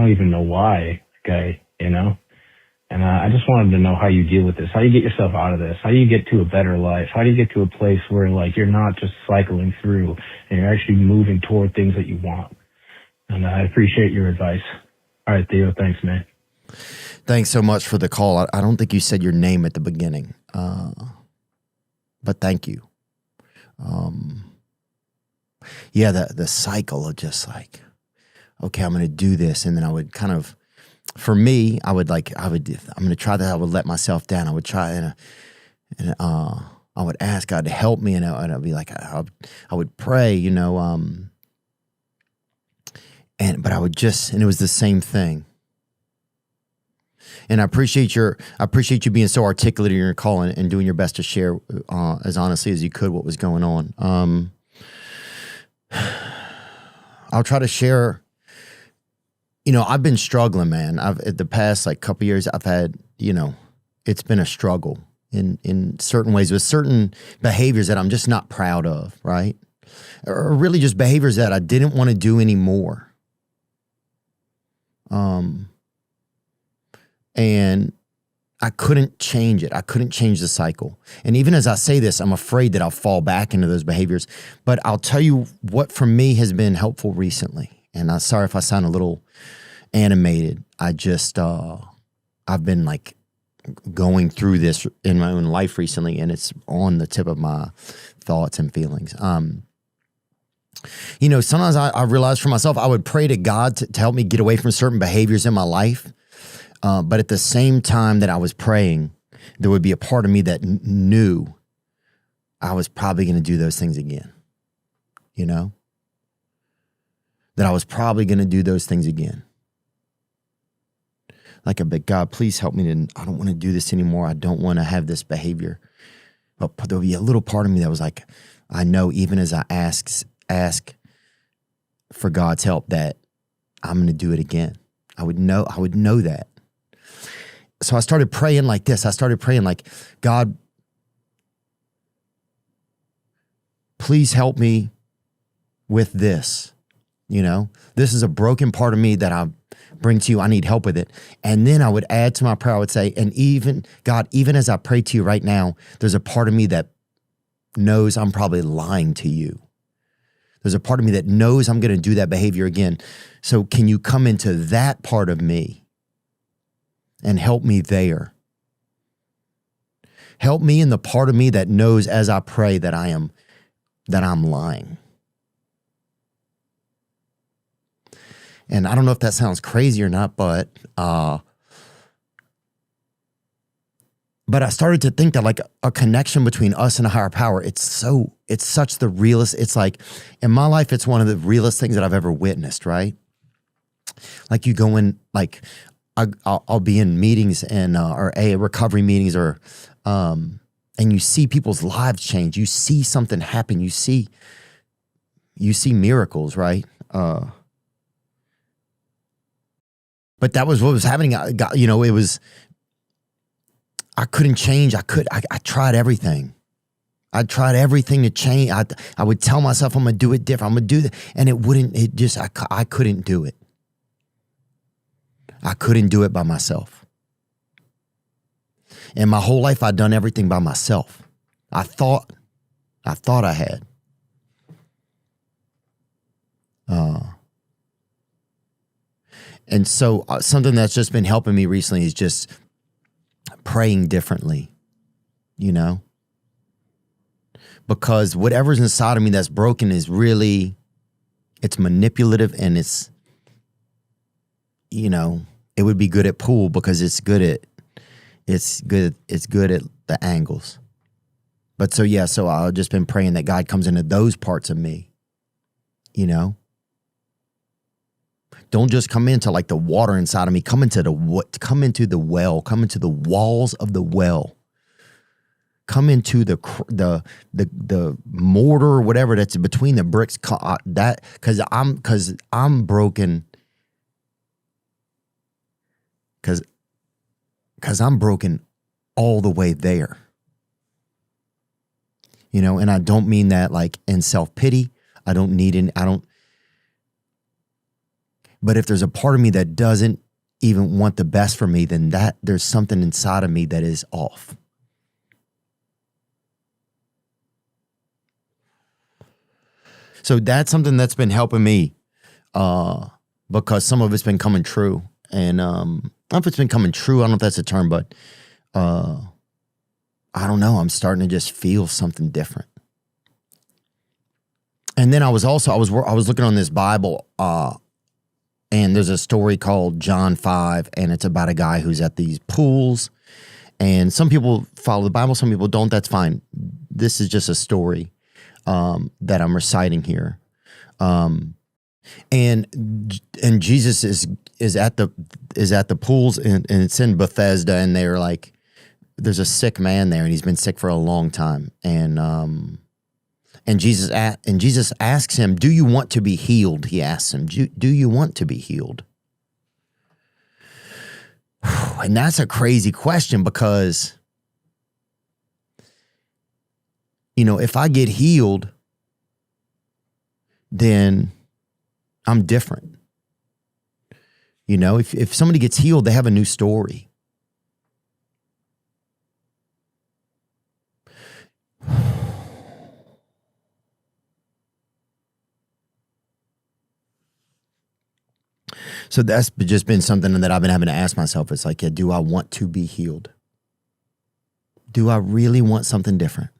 don't even know why, okay, you know? And I just wanted to know how you deal with this, how you get yourself out of this, how you get to a better life, how do you get to a place where like you're not just cycling through and you're actually moving toward things that you want. And I appreciate your advice. All right, Theo, thanks, man. Thanks so much for the call. I don't think you said your name at the beginning, but thank you. Yeah, the cycle of just like, okay, I'm going to do this. And then I would kind of, for me, I'm going to try that. I would let myself down. I would try and I would ask God to help me. And I'd be like, I would pray, you know, but I would just, and it was the same thing. And I appreciate you being so articulate in your call and doing your best to share as honestly as you could what was going on. I'll try to share. You know, I've been struggling, man. At the past like couple years, I've had, you know, it's been a struggle in certain ways with certain behaviors that I'm just not proud of, right? Or really just behaviors that I didn't want to do anymore. And I couldn't change it. I couldn't change the cycle. And even as I say this, I'm afraid that I'll fall back into those behaviors. But I'll tell you what for me has been helpful recently. And I'm sorry if I sound a little animated. I just, I've been like going through this in my own life recently, and it's on the tip of my thoughts and feelings. You know, sometimes I realized for myself, I would pray to God to help me get away from certain behaviors in my life. But at the same time that I was praying, there would be a part of me that knew I was probably going to do those things again, you know? That I was probably going to do those things again. Like, but God, please help me. I don't want to do this anymore. I don't want to have this behavior. But there'll be a little part of me that was like, I know even as I ask for God's help that I'm going to do it again. I would know that. So I started praying like this. I started praying like, God, please help me with this. You know, this is a broken part of me that I bring to you. I need help with it. And then I would add to my prayer, I would say, and even, God, even as I pray to you right now, there's a part of me that knows I'm probably lying to you. There's a part of me that knows I'm going to do that behavior again. So can you come into that part of me and help me there? Help me in the part of me that knows as I pray that I'm lying. And I don't know if that sounds crazy or not, but I started to think that like a connection between us and a higher power, it's such the realest. It's like in my life, it's one of the realest things that I've ever witnessed, right? Like you go in, like I'll be in meetings and or recovery meetings or and you see people's lives change. You see something happen. You see miracles, right? But that was what was happening. I couldn't change. I tried everything. I tried everything to change. I would tell myself I'm going to do it different. I'm going to do that. And I couldn't do it. I couldn't do it by myself. And my whole life I'd done everything by myself. I thought I had. And so something that's just been helping me recently is just praying differently, you know? Because whatever's inside of me that's broken is really, it's manipulative and it's, you know, it would be good at pool because it's good at the angles. But so I've just been praying that God comes into those parts of me, you know? Don't just come into like the water inside of me. Come into the well. Come into the walls of the well. Come into the mortar or whatever that's between the bricks. Because I'm broken. Because I'm broken all the way there. You know, and I don't mean that like in self-pity. But if there's a part of me that doesn't even want the best for me, then there's something inside of me that is off. So that's something that's been helping me because some of it's been coming true. And I don't know if it's been coming true. I don't know if that's a term, but I don't know. I'm starting to just feel something different. And then I was looking on this Bible, and there's a story called John 5, and it's about a guy who's at these pools. And some people follow the Bible, some people don't. That's fine. This is just a story that I'm reciting here. And Jesus is at the pools, and it's in Bethesda, and they're like, there's a sick man there, and he's been sick for a long time, and Jesus asks him, "Do you want to be healed?" He asks him, "Do you want to be healed?" And that's a crazy question because, if I get healed, then I'm different. If somebody gets healed, they have a new story. So that's just been something that I've been having to ask myself. It's like, do I want to be healed? Do I really want something different?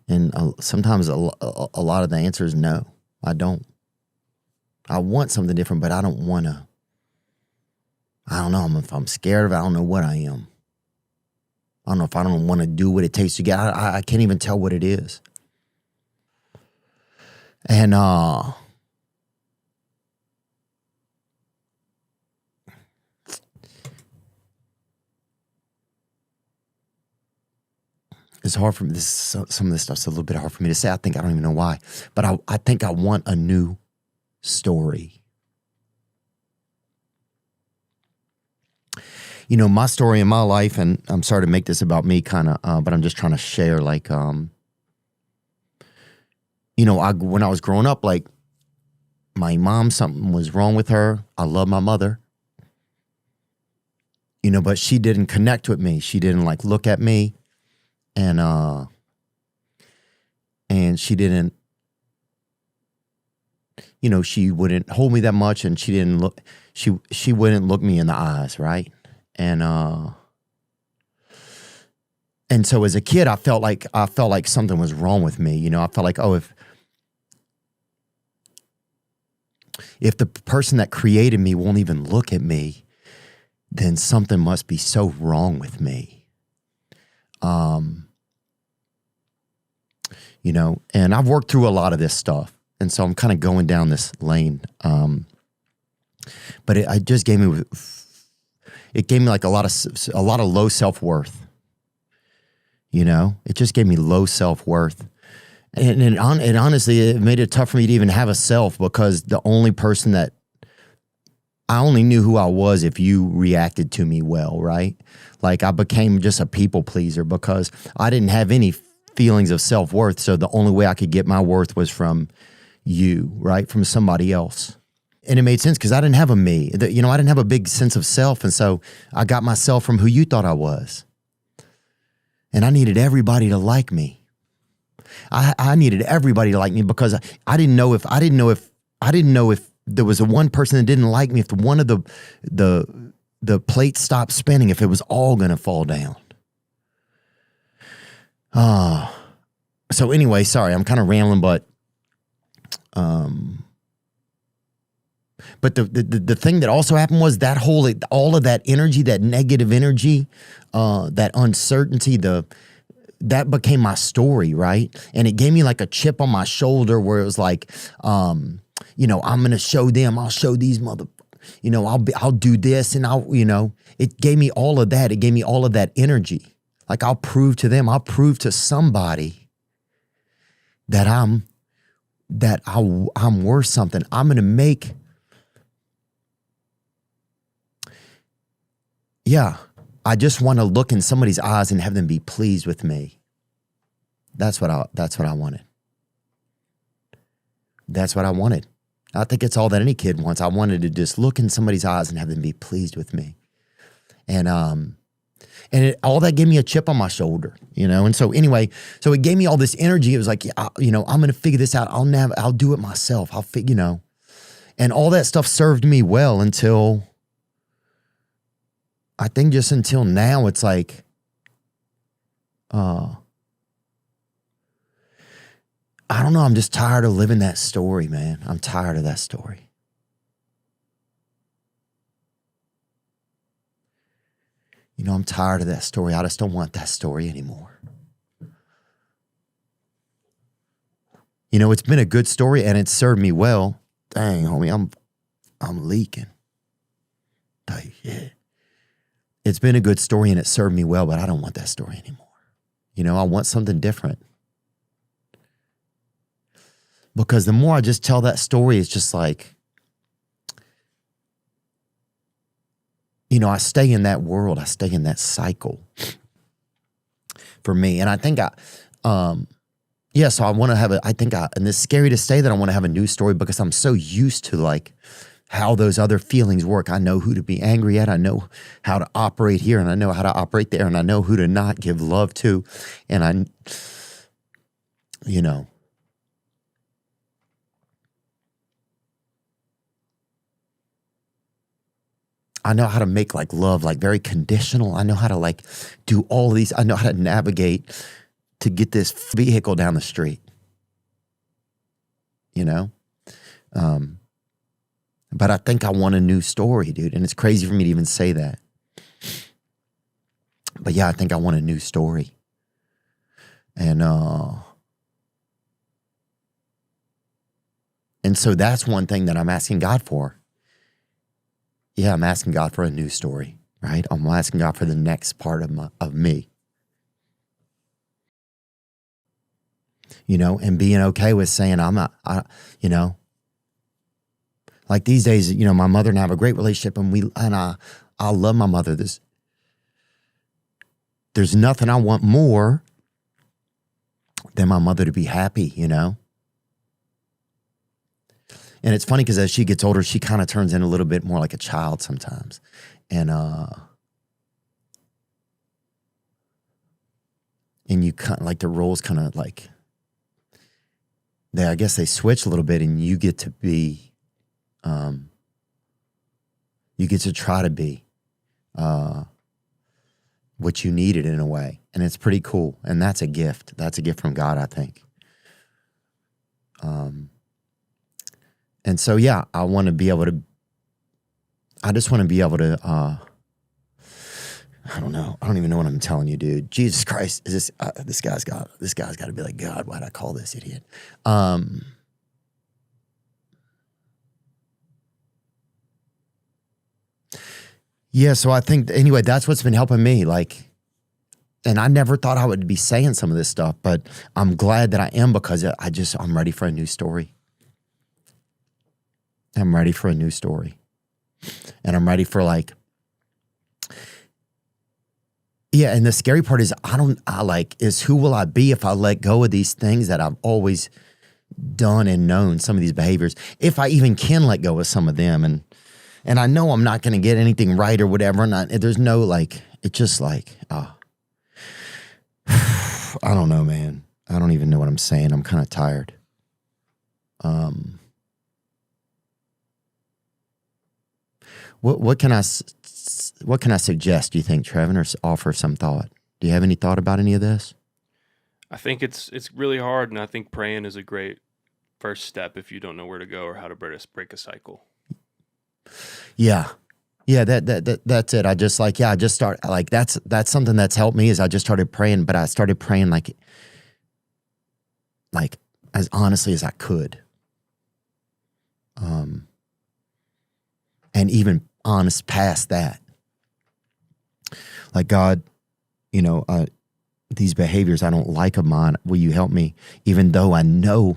And sometimes a lot of the answer is no, I don't. I want something different, but I don't want to. I don't know if I'm scared of it. I don't know what I am. I don't know if I don't want to do what it takes to get. I can't even tell what it is. And it's hard for me. Some of this stuff's a little bit hard for me to say. I don't even know why, but I think I want a new story. My story in my life, and I'm sorry to make this about me kind of, but I'm just trying to share when I was growing up, like my mom, something was wrong with her. I love my mother, but she didn't connect with me. She didn't look at me. And she didn't, she wouldn't hold me that much, and she didn't look, she wouldn't look me in the eyes, right? And so as a kid, I felt like something was wrong with me. I felt like, if the person that created me won't even look at me, then something must be so wrong with me. And I've worked through a lot of this stuff. And so I'm kind of going down this lane. But it just gave me like a lot of low self-worth. It just gave me low self-worth. And honestly, it made it tough for me to even have a self, because the only person that I only knew who I was if you reacted to me well, right? Like I became just a people pleaser because I didn't have any feelings of self-worth. So the only way I could get my worth was from you, right? From somebody else. And it made sense because I didn't have a me. I didn't have a big sense of self. And so I got myself from who you thought I was. And I needed everybody to like me. I needed everybody to like me because I didn't know if there was a one person that didn't like me, if one of the plates stopped spinning, if it was all going to fall down. So anyway, sorry, I'm kind of rambling, but the thing that also happened was all of that energy, that negative energy, that uncertainty, that became my story, right? And it gave me like a chip on my shoulder where it was like, I'm going to show them, I'll show these I'll do this, and it gave me all of that. It gave me all of that energy. Like I'll prove to them, I'll prove to somebody that I'm worth something. I'm going to make, I just want to look in somebody's eyes and have them be pleased with me. That's what I wanted. That's what I wanted. I think it's all that any kid wants. I wanted to just look in somebody's eyes and have them be pleased with me. And all that gave me a chip on my shoulder, And so anyway, so it gave me all this energy. It was like, I'm going to figure this out. I'll do it myself. And all that stuff served me well until, I think just until now, it's like, I don't know. I'm just tired of living that story, man. I'm tired of that story. I'm tired of that story. I just don't want that story anymore. It's been a good story and it's served me well. Dang, homie, I'm leaking. Like, yeah. It's been a good story and it served me well, but I don't want that story anymore. I want something different. Because the more I just tell that story, it's just like, I stay in that world. I stay in that cycle for me. And I think so I want to have and it's scary to say that I want to have a new story because I'm so used to like how those other feelings work. I know who to be angry at. I know how to operate here and I know how to operate there and I know who to not give love to. And I know how to make like love, like very conditional. I know how to like do all of these. I know how to navigate to get this vehicle down the street, But I think I want a new story, dude. And it's crazy for me to even say that. But yeah, I think I want a new story. And so that's one thing that I'm asking God for. Yeah, I'm asking God for a new story, right? I'm asking God for the next part of me. And being okay with saying like these days, my mother and I have a great relationship and I love my mother. There's nothing I want more than my mother to be happy, And it's funny because as she gets older, she kind of turns in a little bit more like a child sometimes. And you kind of like the roles kind of like, I guess they switch a little bit and you get to be, you get to try to be what you needed in a way. And it's pretty cool. And that's a gift. That's a gift from God, I think. And so, yeah, I want to be able to, I just want to be able to, I don't know. I don't even know what I'm telling you, dude. Jesus Christ, is this guy's got to be like, God, why'd I call this idiot? Yeah, so I think, anyway, that's what's been helping me. Like, and I never thought I would be saying some of this stuff, but I'm glad that I am because I'm ready for a new story. I'm ready for a new story. And I'm ready for like, yeah, and the scary part is who will I be if I let go of these things that I've always done and known, some of these behaviors, if I even can let go of some of them. And I know I'm not going to get anything right or whatever. And there's no like, it's just like, I don't know, man. I don't even know what I'm saying. I'm kind of tired. What can I suggest, do you think, Trevin, or offer some thought? Do you have any thought about any of this? I think it's really hard, and I think praying is a great first step if you don't know where to go or how to break a cycle. Yeah, that's it. I just start like that's something that's helped me is I just started praying, but I started praying like as honestly as I could, and even honest past that. Like, God, these behaviors I don't like of mine, will you help me? Even though I know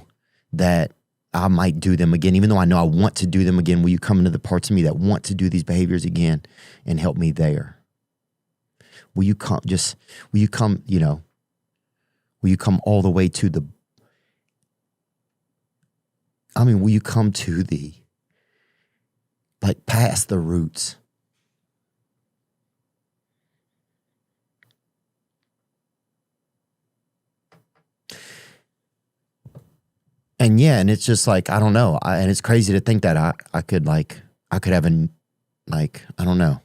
that I might do them again, even though I know I want to do them again, will you come into the parts of me that want to do these behaviors again and help me there? Will you come all the way to I mean, will you come to thee? Like past the roots. And yeah, and it's just like, I don't know. And it's crazy to think that I could have I don't know.